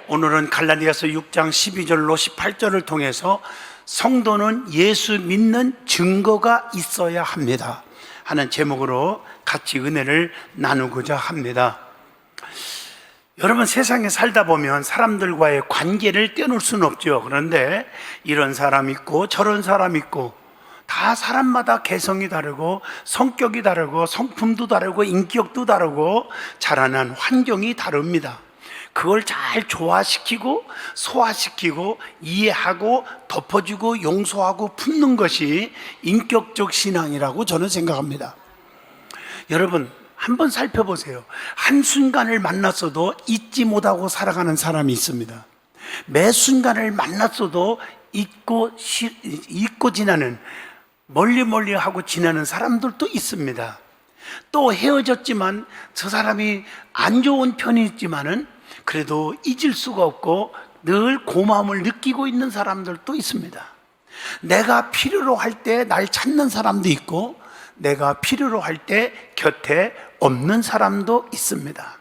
오늘은 갈라디아서 6장 12절로 18절을 통해서 성도는 예수 믿는 증거가 있어야 합니다 하는 제목으로 같이 은혜를 나누고자 합니다. 여러분, 세상에 살다 보면 사람들과의 관계를 떼놓을 수는 없죠. 그런데 이런 사람 있고 저런 사람 있고, 다 사람마다 개성이 다르고 성격이 다르고 성품도 다르고 인격도 다르고 자라난 환경이 다릅니다. 그걸 잘 조화시키고 소화시키고 이해하고 덮어주고 용서하고 품는 것이 인격적 신앙이라고 저는 생각합니다. 여러분, 한번 살펴보세요. 한순간을 만났어도 잊지 못하고 살아가는 사람이 있습니다. 매 순간을 만났어도 잊고 지나는, 멀리 하고 지나는 사람들도 있습니다. 또 헤어졌지만 저 사람이 안 좋은 편이 있지만은 그래도 잊을 수가 없고 늘 고마움을 느끼고 있는 사람들도 있습니다. 내가 필요로 할 때 날 찾는 사람도 있고, 내가 필요로 할 때 곁에 없는 사람도 있습니다.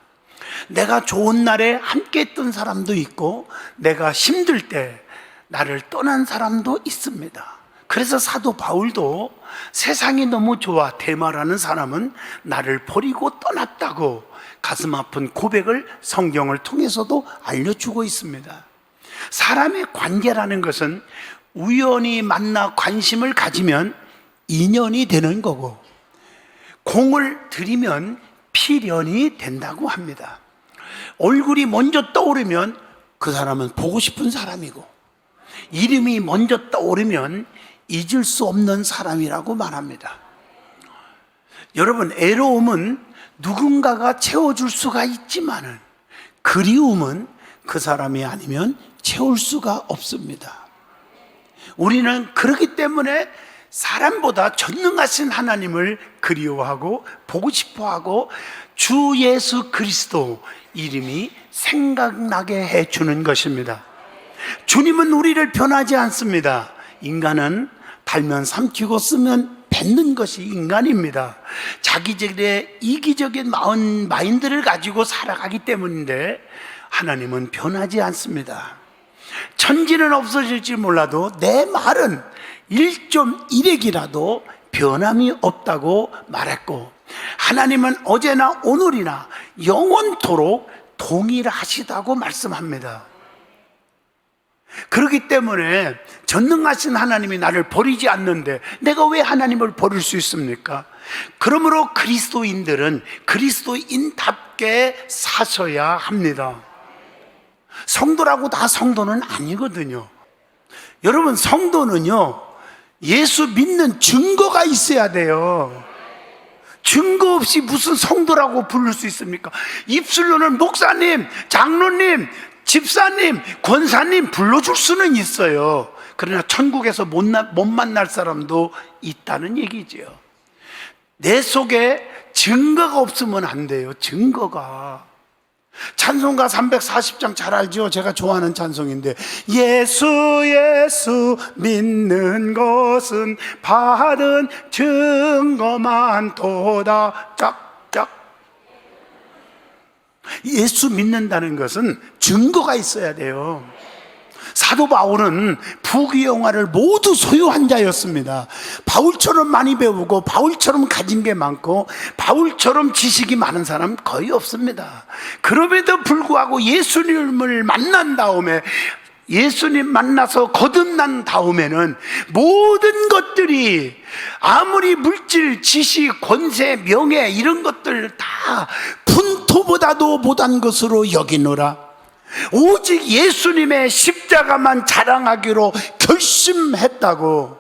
내가 좋은 날에 함께 했던 사람도 있고, 내가 힘들 때 나를 떠난 사람도 있습니다. 그래서 사도 바울도 세상이 너무 좋아 데마라는 사람은 나를 버리고 떠났다고 가슴 아픈 고백을 성경을 통해서도 알려주고 있습니다. 사람의 관계라는 것은 우연히 만나 관심을 가지면 인연이 되는 거고, 공을 들이면 필연이 된다고 합니다. 얼굴이 먼저 떠오르면 그 사람은 보고 싶은 사람이고, 이름이 먼저 떠오르면 잊을 수 없는 사람이라고 말합니다. 여러분, 애로움은 누군가가 채워줄 수가 있지만은 그리움은 그 사람이 아니면 채울 수가 없습니다. 우리는 그렇기 때문에 사람보다 전능하신 하나님을 그리워하고 보고 싶어하고 주 예수 그리스도 이름이 생각나게 해주는 것입니다. 주님은 우리를 변하지 않습니다. 인간은 달면 삼키고 쓰면 뱉는 것이 인간입니다. 자기들의 이기적인 마인드를 가지고 살아가기 때문인데 하나님은 변하지 않습니다. 천지는 없어질지 몰라도 내 말은 1.1핵이라도 변함이 없다고 말했고, 하나님은 어제나 오늘이나 영원토록 동일하시다고 말씀합니다. 그렇기 때문에 전능하신 하나님이 나를 버리지 않는데 내가 왜 하나님을 버릴 수 있습니까? 그러므로 그리스도인들은 그리스도인답게 사셔야 합니다. 성도라고 다 성도는 아니거든요. 여러분, 성도는요, 예수 믿는 증거가 있어야 돼요. 증거 없이 무슨 성도라고 부를 수 있습니까? 입술로는 목사님, 장로님, 집사님, 권사님 불러줄 수는 있어요. 그러나 천국에서 못 만날 사람도 있다는 얘기죠. 내 속에 증거가 없으면 안 돼요. 증거가. 찬송가 340장 잘 알죠? 제가 좋아하는 찬송인데, 예수 믿는 것은 받은 증거만 도다. 짝짝. 예수 믿는다는 것은 증거가 있어야 돼요. 사도 바울은 부귀영화를 모두 소유한 자였습니다. 바울처럼 많이 배우고 바울처럼 가진 게 많고 바울처럼 지식이 많은 사람 거의 없습니다. 그럼에도 불구하고 예수님을 만난 다음에, 예수님 만나서 거듭난 다음에는 모든 것들이 아무리 물질, 지식, 권세, 명예 이런 것들 다 분토보다도 못한 것으로 여기노라. 오직 예수님의 십자가만 자랑하기로 결심했다고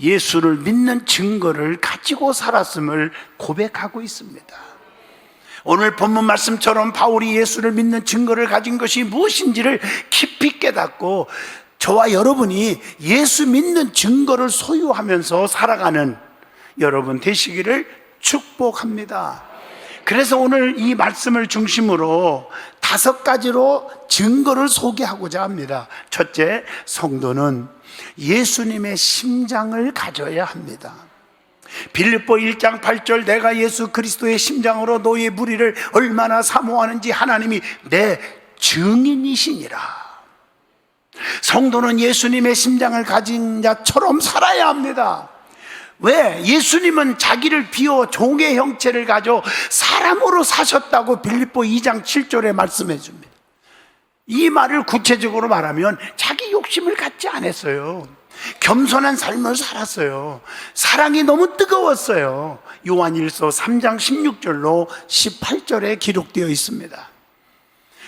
예수를 믿는 증거를 가지고 살았음을 고백하고 있습니다. 오늘 본문 말씀처럼 바울이 예수를 믿는 증거를 가진 것이 무엇인지를 깊이 깨닫고 저와 여러분이 예수 믿는 증거를 소유하면서 살아가는 여러분 되시기를 축복합니다. 그래서 오늘 이 말씀을 중심으로 5가지로 증거를 소개하고자 합니다. 첫째, 성도는 예수님의 심장을 가져야 합니다. 빌립보 1장 8절, 내가 예수 그리스도의 심장으로 너희의 무리를 얼마나 사모하는지 하나님이 내 증인이시니라. 성도는 예수님의 심장을 가진 자처럼 살아야 합니다. 왜? 예수님은 자기를 비워 종의 형체를 가져 사람으로 사셨다고 빌립보 2장 7절에 말씀해 줍니다. 이 말을 구체적으로 말하면 자기 욕심을 갖지 않았어요. 겸손한 삶을 살았어요. 사랑이 너무 뜨거웠어요. 요한일서 3장 16절로 18절에 기록되어 있습니다.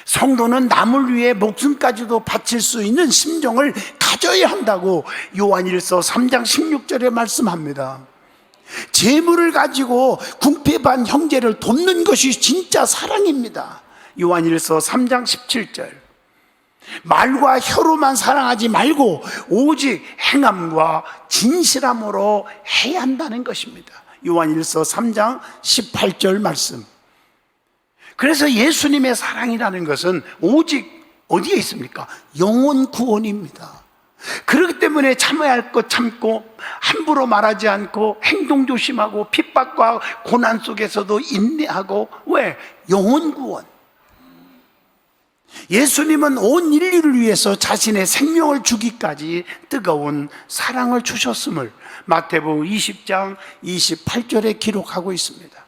성도는 남을 위해 목숨까지도 바칠 수 있는 심정을 가져야 한다고 요한일서 3장 16절에 말씀합니다. 재물을 가지고 궁핍한 형제를 돕는 것이 진짜 사랑입니다. 요한일서 3장 17절. 말과 혀로만 사랑하지 말고 오직 행함과 진실함으로 해야 한다는 것입니다. 요한일서 3장 18절 말씀. 그래서 예수님의 사랑이라는 것은 오직 어디에 있습니까? 영혼 구원입니다. 그렇기 때문에 참아야 할 것 참고 함부로 말하지 않고 행동 조심하고 핍박과 고난 속에서도 인내하고. 왜? 영혼 구원. 예수님은 온 인류를 위해서 자신의 생명을 주기까지 뜨거운 사랑을 주셨음을 마태복음 20장 28절에 기록하고 있습니다.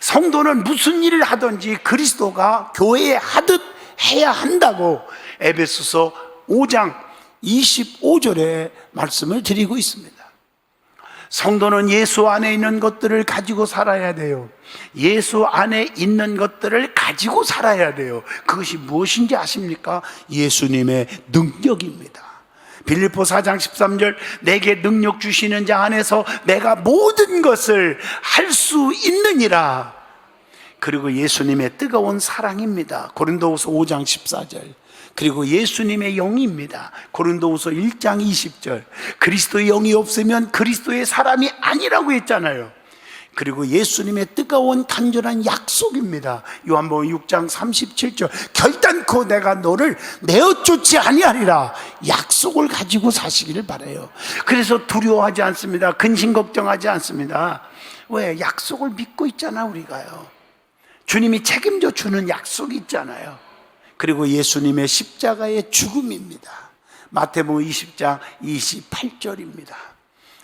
성도는 무슨 일을 하든지 그리스도가 교회에 하듯 해야 한다고 에베소서 5장 25절에 말씀을 드리고 있습니다. 성도는 예수 안에 있는 것들을 가지고 살아야 돼요. 예수 안에 있는 것들을 가지고 살아야 돼요. 그것이 무엇인지 아십니까? 예수님의 능력입니다. 빌립보 4장 13절, 내게 능력 주시는 자 안에서 내가 모든 것을 할 수 있느니라. 그리고 예수님의 뜨거운 사랑입니다. 고린도후서 5장 14절. 그리고 예수님의 영입니다. 고린도후서 1장 20절. 그리스도의 영이 없으면 그리스도의 사람이 아니라고 했잖아요. 그리고 예수님의 뜨거운 간절한 약속입니다. 요한복음 6장 37절. 결단코 내가 너를 내어쫓지 아니하리라. 약속을 가지고 사시기를 바라요. 그래서 두려워하지 않습니다. 근심 걱정하지 않습니다. 왜? 약속을 믿고 있잖아 우리가요. 주님이 책임져 주는 약속이 있잖아요. 그리고 예수님의 십자가의 죽음입니다. 마태복음 20장 28절입니다.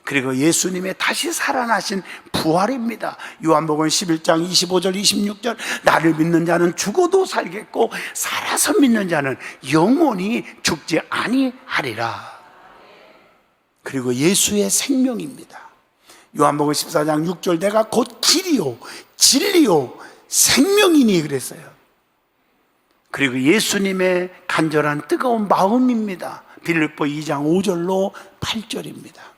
그리고 예수님의 다시 살아나신 부활입니다. 요한복음 11장 25절 26절. 나를 믿는 자는 죽어도 살겠고 살아서 믿는 자는 영원히 죽지 아니하리라. 그리고 예수의 생명입니다. 요한복음 14장 6절. 내가 곧 길이요 진리요 생명이니 그랬어요. 그리고 예수님의 간절한 뜨거운 마음입니다. 빌립보 2장 5절로 8절입니다.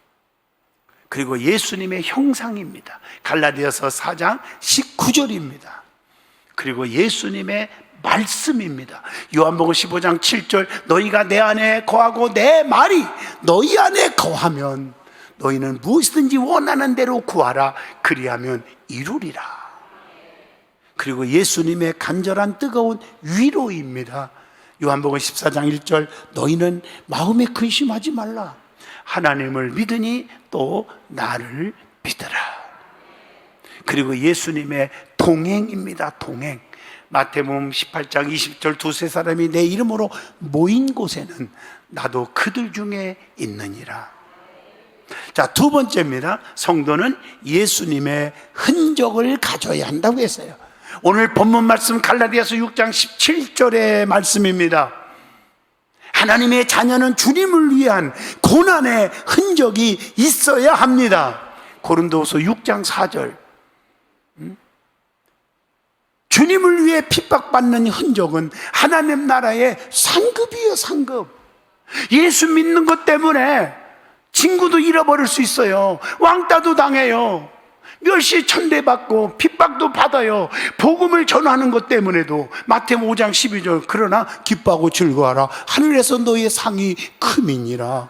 그리고 예수님의 형상입니다. 갈라디아서 4장 19절입니다. 그리고 예수님의 말씀입니다. 요한복음 15장 7절. 너희가 내 안에 거하고 내 말이 너희 안에 거하면 너희는 무엇이든지 원하는 대로 구하라. 그리하면 이루리라. 그리고 예수님의 간절한 뜨거운 위로입니다. 요한복음 14장 1절. 너희는 마음에 근심하지 말라. 하나님을 믿으니 또 나를 믿으라. 그리고 예수님의 동행입니다. 동행. 마태복음 18장 20절. 두세 사람이 내 이름으로 모인 곳에는 나도 그들 중에 있느니라. 자, 두 번째입니다. 성도는 예수님의 흔적을 가져야 한다고 했어요. 오늘 본문 말씀 갈라디아서 6장 17절의 말씀입니다. 하나님의 자녀는 주님을 위한 고난의 흔적이 있어야 합니다. 고린도후서 6장 4절. 주님을 위해 핍박받는 흔적은 하나님 나라의 상급이에요. 상급. 예수 믿는 것 때문에 친구도 잃어버릴 수 있어요. 왕따도 당해요. 멸시 천대받고 핍박도 받아요. 복음을 전하는 것 때문에도. 마태복음 5장 12절. 그러나 기뻐하고 즐거워하라. 하늘에서 너희의 상이 크미니라.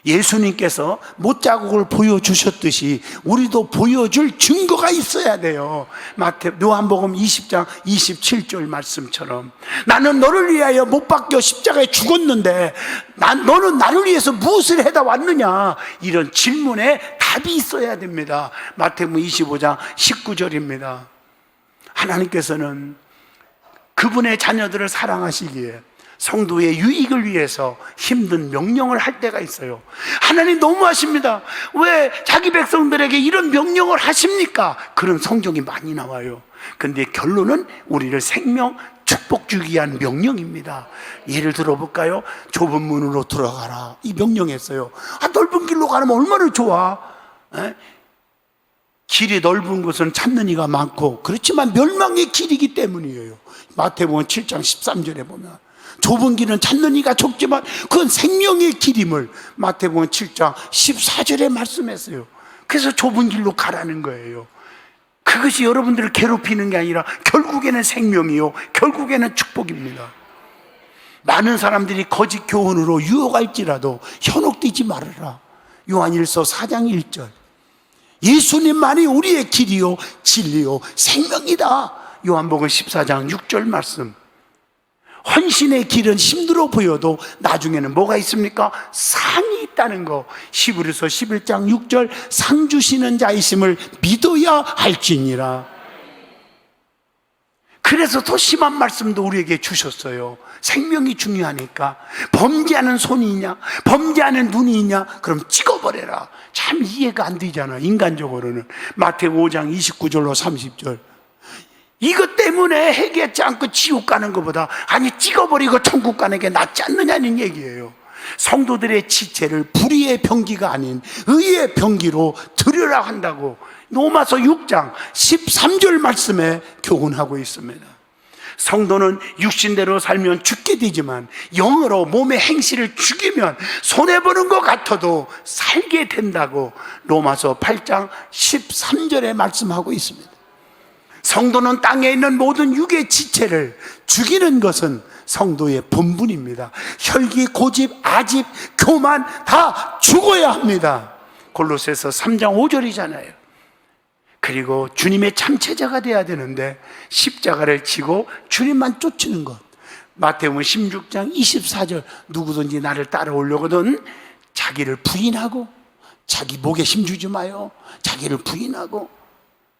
예수님께서 못자국을 보여주셨듯이 우리도 보여줄 증거가 있어야 돼요. 요한복음 20장 27절 말씀처럼. 나는 너를 위하여 못 박혀 십자가에 죽었는데 너는 나를 위해서 무엇을 해다 왔느냐. 이런 질문에 답이 있어야 됩니다. 마태복음 25장 19절입니다. 하나님께서는 그분의 자녀들을 사랑하시기에 성도의 유익을 위해서 힘든 명령을 할 때가 있어요. 하나님 너무하십니다. 왜 자기 백성들에게 이런 명령을 하십니까? 그런 성경이 많이 나와요. 근데 결론은 우리를 생명, 축복 주기 위한 명령입니다. 예를 들어볼까요? 좁은 문으로 들어가라, 이 명령했어요. 넓은 길로 가면 얼마나 좋아. 길이 넓은 곳은 찾는 이가 많고, 그렇지만 멸망의 길이기 때문이에요. 마태복음 7장 13절에 보면 좁은 길은 찾는 이가 적지만 그건 생명의 길임을 마태복음 7장 14절에 말씀했어요. 그래서 좁은 길로 가라는 거예요. 그것이 여러분들을 괴롭히는 게 아니라 결국에는 생명이요, 결국에는 축복입니다. 많은 사람들이 거짓 교훈으로 유혹할지라도 현혹되지 말아라. 요한일서 4장 1절. 예수님만이 우리의 길이요, 진리요, 생명이다. 요한복음 14장 6절 말씀. 헌신의 길은 힘들어 보여도 나중에는 뭐가 있습니까? 상이 있다는 거. 히브리서 11장 6절, 상 주시는 자이심을 믿어야 할지니라. 그래서 더 심한 말씀도 우리에게 주셨어요. 생명이 중요하니까. 범죄하는 손이 있냐, 범죄하는 눈이 있냐, 그럼 찍어버려라. 참 이해가 안 되잖아, 인간적으로는. 마태복음 5장 29절로 30절. 이것 때문에 회개하지 않고 지옥 가는 것보다 아니 찍어버리고 천국 가는 게 낫지 않느냐는 얘기예요. 성도들의 지체를 불의의 병기가 아닌 의의 병기로 드려라 한다고 로마서 6장 13절 말씀에 교훈하고 있습니다. 성도는 육신대로 살면 죽게 되지만 영으로 몸의 행실을 죽이면 손해보는 것 같아도 살게 된다고 로마서 8장 13절에 말씀하고 있습니다. 성도는 땅에 있는 모든 육의 지체를 죽이는 것은 성도의 본분입니다. 혈기, 고집, 아집, 교만 다 죽어야 합니다. 골로새서 3장 5절이잖아요. 그리고 주님의 참체자가 돼야 되는데 십자가를 지고 주님만 쫓는 것. 마태복음 16장 24절. 누구든지 나를 따라오려거든 자기를 부인하고, 자기 목에 힘주지 마요. 자기를 부인하고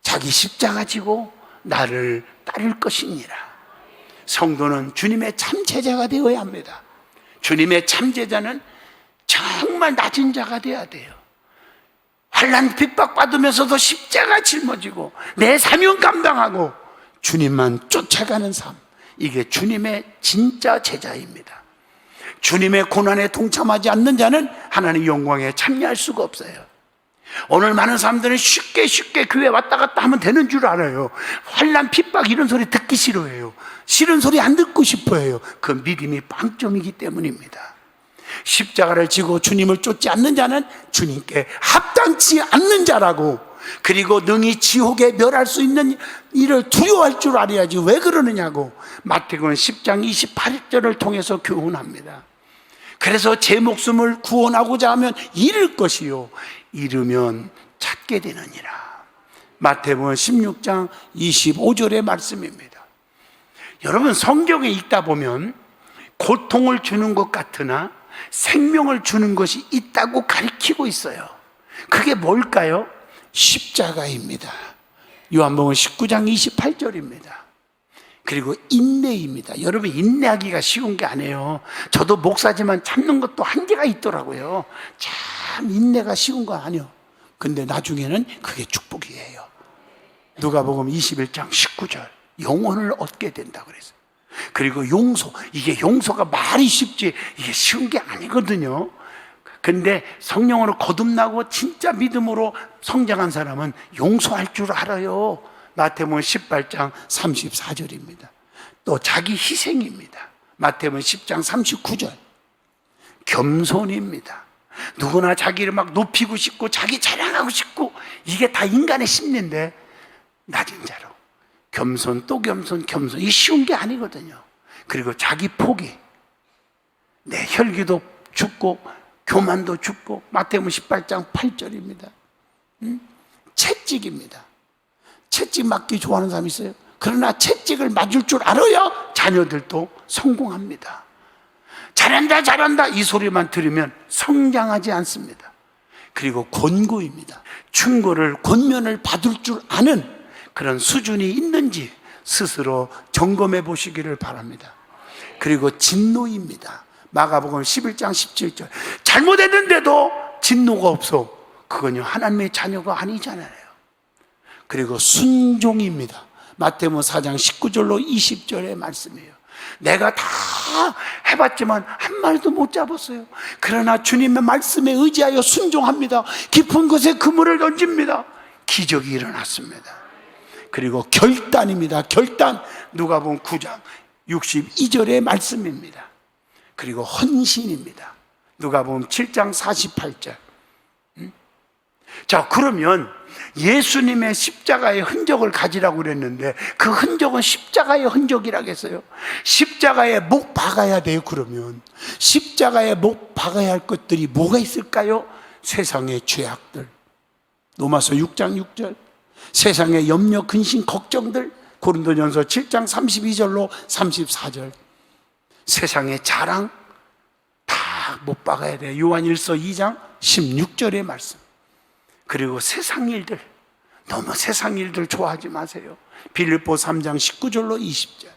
자기 십자가 지고 나를 따를 것이니라. 성도는 주님의 참제자가 되어야 합니다. 주님의 참제자는 정말 낮은 자가 되어야 돼요. 환난 핍박받으면서도 십자가 짊어지고 내 사명 감당하고 주님만 쫓아가는 삶, 이게 주님의 진짜 제자입니다. 주님의 고난에 동참하지 않는 자는 하나님의 영광에 참여할 수가 없어요. 오늘 많은 사람들은 쉽게 교회 왔다 갔다 하면 되는 줄 알아요. 환난 핍박 이런 소리 듣기 싫어해요. 싫은 소리 안 듣고 싶어해요. 그 믿음이 빵점이기 때문입니다. 십자가를 지고 주님을 쫓지 않는 자는 주님께 합당치 않는 자라고, 그리고 능히 지옥에 멸할 수 있는 일을 두려워할 줄 알아야지 왜 그러느냐고 마태복음 10장 28절을 통해서 교훈합니다. 그래서 제 목숨을 구원하고자 하면 잃을 것이요 잃으면 찾게 되느니라. 마태복음 16장 25절의 말씀입니다. 여러분, 성경에 읽다 보면 고통을 주는 것 같으나 생명을 주는 것이 있다고 가르치고 있어요. 그게 뭘까요? 십자가입니다. 요한복음 19장 28절입니다. 그리고 인내입니다. 여러분, 인내하기가 쉬운 게 아니에요. 저도 목사지만 참는 것도 한계가 있더라고요. 참 인내가 쉬운 거 아니에요. 근데 나중에는 그게 축복이에요. 누가복음 21장 19절, 영혼을 얻게 된다고 그랬어요. 그리고 용서, 이게 용서가 말이 쉽지 이게 쉬운 게 아니거든요. 근데 성령으로 거듭나고 진짜 믿음으로 성장한 사람은 용서할 줄 알아요. 마태복음 18장 34절입니다. 또 자기 희생입니다. 마태복음 10장 39절. 겸손입니다. 누구나 자기를 막 높이고 싶고 자기 자랑하고 싶고 이게 다 인간의 심리인데 낮은 자로 겸손, 또 겸손, 겸손. 이게 쉬운 게 아니거든요. 그리고 자기 포기. 내 혈기도 죽고 교만도 죽고. 마태복음 18장 8절입니다. 채찍입니다. 채찍 맞기 좋아하는 사람이 있어요. 그러나 채찍을 맞을 줄 알아야 자녀들도 성공합니다. 잘한다 잘한다 이 소리만 들으면 성장하지 않습니다. 그리고 권고입니다. 충고를 권면을 받을 줄 아는 그런 수준이 있는지 스스로 점검해 보시기를 바랍니다. 그리고 진노입니다. 마가복음 11장 17절. 잘못했는데도 진노가 없어. 그건요, 하나님의 자녀가 아니잖아요. 그리고 순종입니다. 마태복음 4장 19절로 20절의 말씀이에요. 내가 다 해봤지만 한 마리도 못 잡았어요. 그러나 주님의 말씀에 의지하여 순종합니다. 깊은 곳에 그물을 던집니다. 기적이 일어났습니다. 그리고 결단입니다. 결단. 누가복음 9장 62절의 말씀입니다. 그리고 헌신입니다. 누가복음 7장 48절. 자, 그러면 예수님의 십자가의 흔적을 가지라고 그랬는데 그 흔적은 십자가의 흔적이라고 했어요. 십자가에 못 박아야 돼요. 그러면 십자가에 못 박아야 할 것들이 뭐가 있을까요? 세상의 죄악들, 로마서 6장 6절, 세상의 염려, 근심, 걱정들, 고린도전서 7장 32절로 34절, 세상의 자랑 다 못 박아야 돼요. 요한일서 2장 16절의 말씀. 그리고 세상 일들, 너무 세상 일들 좋아하지 마세요. 빌립보 3장 19절로 20절.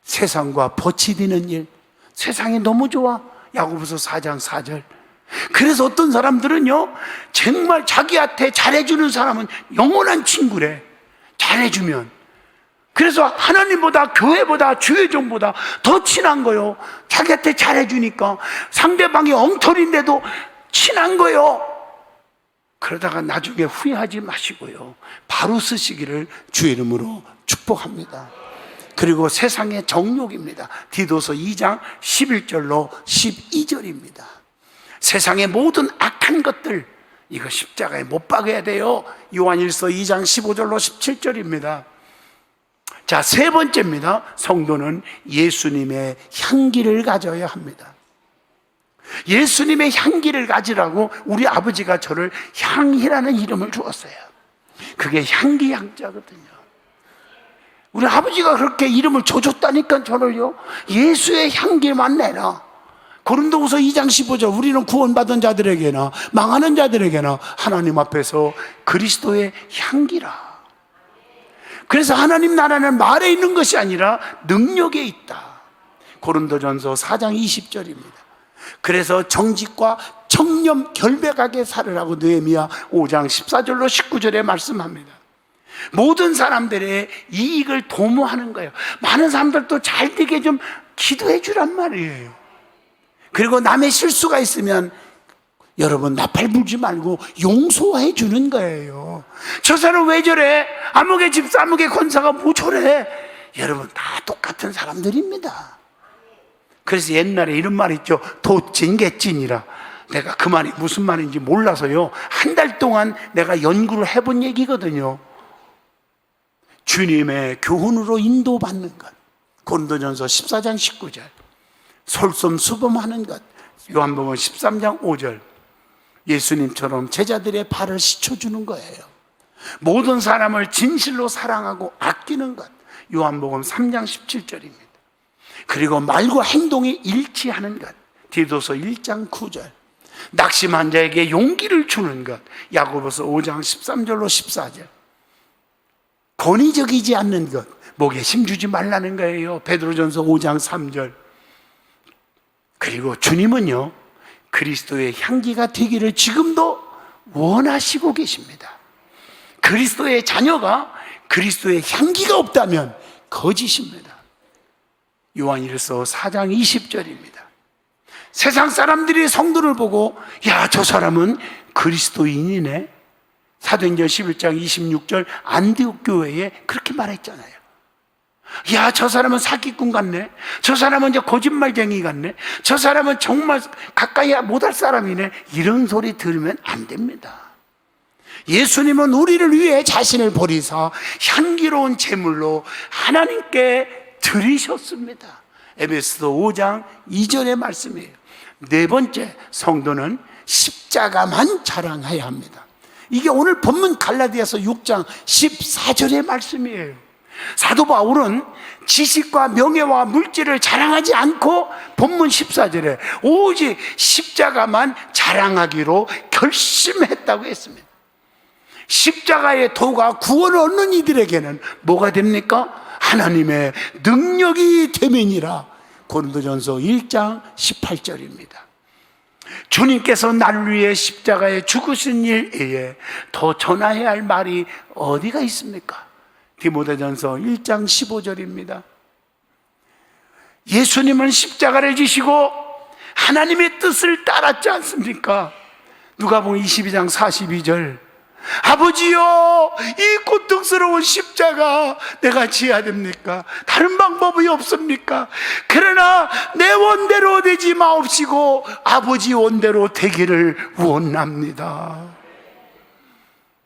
세상과 버치디는 일, 세상이 너무 좋아. 야고보서 4장 4절. 그래서 어떤 사람들은요, 정말 자기한테 잘해주는 사람은 영원한 친구래. 잘해주면. 그래서 하나님보다, 교회보다, 주의종보다 더 친한 거요. 자기한테 잘해주니까. 상대방이 엉터리인데도 친한 거요. 그러다가 나중에 후회하지 마시고요, 바로 쓰시기를 주의 이름으로 축복합니다. 그리고 세상의 정욕입니다. 디도서 2장 11절로 12절입니다. 세상의 모든 악한 것들, 이거 십자가에 못 박아야 돼요. 요한일서 2장 15절로 17절입니다. 자, 세 번째입니다. 성도는 예수님의 향기를 가져야 합니다. 예수님의 향기를 가지라고 우리 아버지가 저를 향이라는 이름을 주었어요. 그게 향기 향자거든요. 우리 아버지가 그렇게 이름을 줘줬다니까 저를요, 예수의 향기만 내라. 고린도후서 2장 15절, 우리는 구원받은 자들에게나 망하는 자들에게나 하나님 앞에서 그리스도의 향기라. 그래서 하나님 나라는 말에 있는 것이 아니라 능력에 있다. 고린도전서 4장 20절입니다. 그래서 정직과 청렴 결백하게 살으라고 느헤미야 5장 14절로 19절에 말씀합니다. 모든 사람들의 이익을 도모하는 거예요. 많은 사람들도 잘 되게 좀 기도해 주란 말이에요. 그리고 남의 실수가 있으면 여러분 나팔 불지 말고 용서해 주는 거예요. 저 사람 왜 저래? 아무개 집사, 아무개 권사가 뭐 저래? 여러분 다 똑같은 사람들입니다. 그래서 옛날에 이런 말 있죠. 도찐개찐이라. 내가 그 말이 무슨 말인지 몰라서요, 한 달 동안 내가 연구를 해본 얘기거든요. 주님의 교훈으로 인도받는 것, 고린도전서 14장 19절. 솔선수범하는 것, 요한복음 13장 5절. 예수님처럼 제자들의 발을 씻어주는 거예요. 모든 사람을 진실로 사랑하고 아끼는 것, 요한복음 3장 17절입니다. 그리고 말과 행동이 일치하는 것, 디도서 1장 9절. 낙심한 자에게 용기를 주는 것, 야고보서 5장 13절로 14절. 권위적이지 않는 것, 목에 힘주지 말라는 거예요. 베드로전서 5장 3절. 그리고 주님은요, 그리스도의 향기가 되기를 지금도 원하시고 계십니다. 그리스도의 자녀가 그리스도의 향기가 없다면 거짓입니다. 요한일서 4장 20절입니다. 세상 사람들이 성도를 보고 야, 저 사람은 그리스도인이네. 사도행전 11장 26절 안디옥 교회에 그렇게 말했잖아요. 야, 저 사람은 사기꾼 같네. 저 사람은 이제 거짓말쟁이 같네. 저 사람은 정말 가까이 못할 사람이네. 이런 소리 들으면 안 됩니다. 예수님은 우리를 위해 자신을 버리사 향기로운 제물로 하나님께 드리셨습니다. 에베소서 5장 2절의 말씀이에요. 네 번째, 성도는 십자가만 자랑해야 합니다. 이게 오늘 본문 갈라디아서 6장 14절의 말씀이에요. 사도 바울은 지식과 명예와 물질을 자랑하지 않고 본문 14절에 오직 십자가만 자랑하기로 결심했다고 했습니다. 십자가의 도가 구원을 얻는 이들에게는 뭐가 됩니까? 하나님의 능력이 되면이라. 고린도전서 1장 18절입니다. 주님께서 나를 위해 십자가에 죽으신 일 외에 더 전해야 할 말이 어디가 있습니까? 디모데전서 1장 15절입니다. 예수님은 십자가를 지시고 하나님의 뜻을 따랐지 않습니까? 누가복음 22장 42절, 아버지여, 이 고통스러운 십자가 내가 지어야 됩니까? 다른 방법이 없습니까? 그러나 내 원대로 되지 마옵시고 아버지 원대로 되기를 원합니다.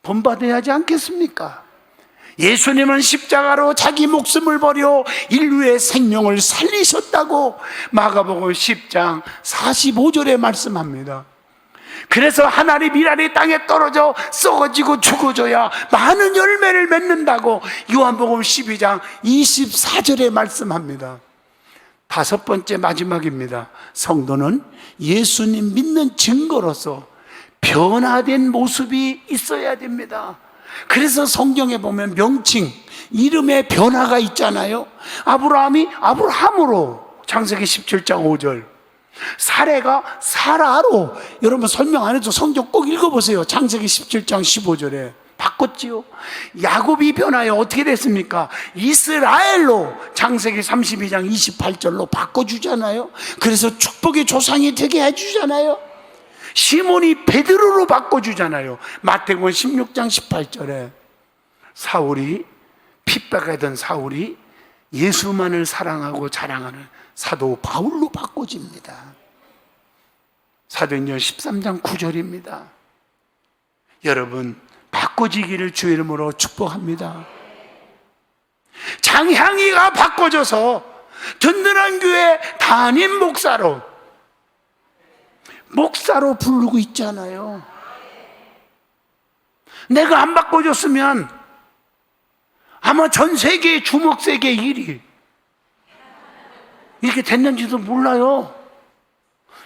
본받아야 하지 않겠습니까? 예수님은 십자가로 자기 목숨을 버려 인류의 생명을 살리셨다고 마가복음 10장 45절에 말씀합니다. 그래서 하나님 일하리 땅에 떨어져 썩어지고 죽어져야 많은 열매를 맺는다고 요한복음 12장 24절에 말씀합니다. 다섯 번째, 마지막입니다. 성도는 예수님 믿는 증거로서 변화된 모습이 있어야 됩니다. 그래서 성경에 보면 명칭, 이름의 변화가 있잖아요. 아브라함이 아브라함으로, 창세기 17장 5절. 사례가 사라로, 여러분 설명 안 해도 성경 꼭 읽어보세요. 창세기 17장 15절에 바꿨지요. 야곱이 변하여 어떻게 됐습니까? 이스라엘로, 창세기 32장 28절로 바꿔주잖아요. 그래서 축복의 조상이 되게 해주잖아요. 시몬이 베드로로 바꿔주잖아요. 마태복음 16장 18절에 사울이, 핍박하던 사울이 예수만을 사랑하고 자랑하는 사도 바울로 바꿔집니다. 사도행전 13장 9절입니다. 여러분, 바꿔지기를 주의 이름으로 축복합니다. 장향이가 바꿔져서 든든한 교회 담임 목사로 부르고 있잖아요. 내가 안 바꿔줬으면 아마 전 세계의 주목세계 일이 이렇게 됐는지도 몰라요.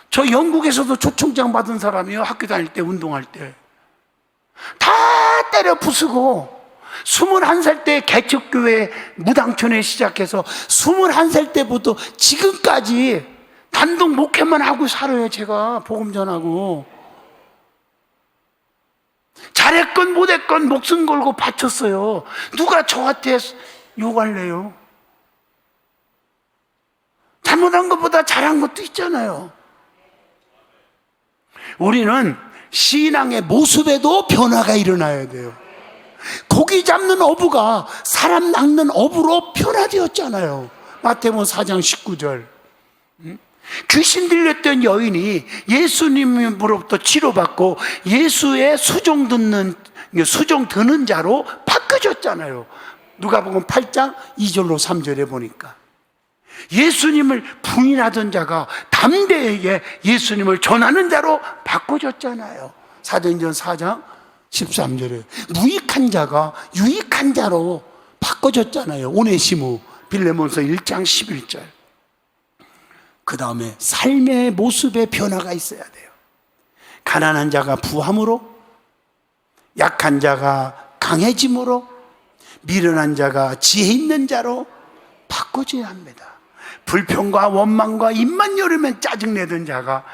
저 영국에서도 초청장 받은 사람이요. 학교 다닐 때, 운동할 때 다 때려 부수고, 21살 때 개척교회 무당촌에 시작해서 21살 때부터 지금까지 단독 목회만 하고 살아요. 제가 복음 전하고 잘했건 못했건 목숨 걸고 바쳤어요. 누가 저한테 욕할래요? 잘못한 것보다 잘한 것도 있잖아요. 우리는 신앙의 모습에도 변화가 일어나야 돼요. 고기 잡는 어부가 사람 낚는 어부로 변화되었잖아요. 마태복음 4장 19절. 귀신 들렸던 여인이 예수님으로부터 치료받고 예수의 수종 드는 자로 바뀌어졌잖아요. 누가복음 8장 2절로 3절에 보니까 예수님을 부인하던 자가 담대하게 예수님을 전하는 자로 바꿔졌잖아요. 사도행전 4장 13절에 무익한 자가 유익한 자로 바꿔졌잖아요. 오네시모, 빌레몬서 1장 11절. 그 다음에 삶의 모습에 변화가 있어야 돼요. 가난한 자가 부함으로, 약한 자가 강해짐으로, 미련한 자가 지혜 있는 자로 바꿔줘야 합니다. 불평과 원망과 입만 열으면 짜증내던 자가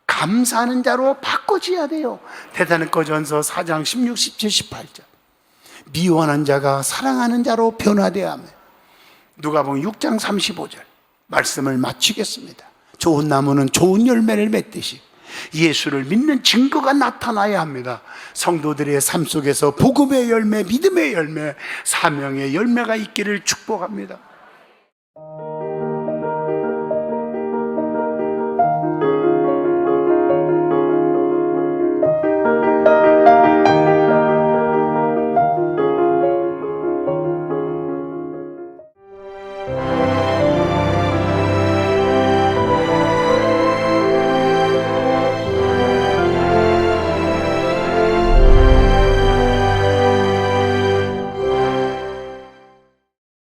감사하는 자로 바꿔줘야 돼요. 데살로니가전서 4장 16, 17, 18절. 미워하는 자가 사랑하는 자로 변화되어야 합니다. 누가복음 6장 35절. 말씀을 마치겠습니다. 좋은 나무는 좋은 열매를 맺듯이 예수를 믿는 증거가 나타나야 합니다. 성도들의 삶 속에서 복음의 열매, 믿음의 열매, 사명의 열매가 있기를 축복합니다.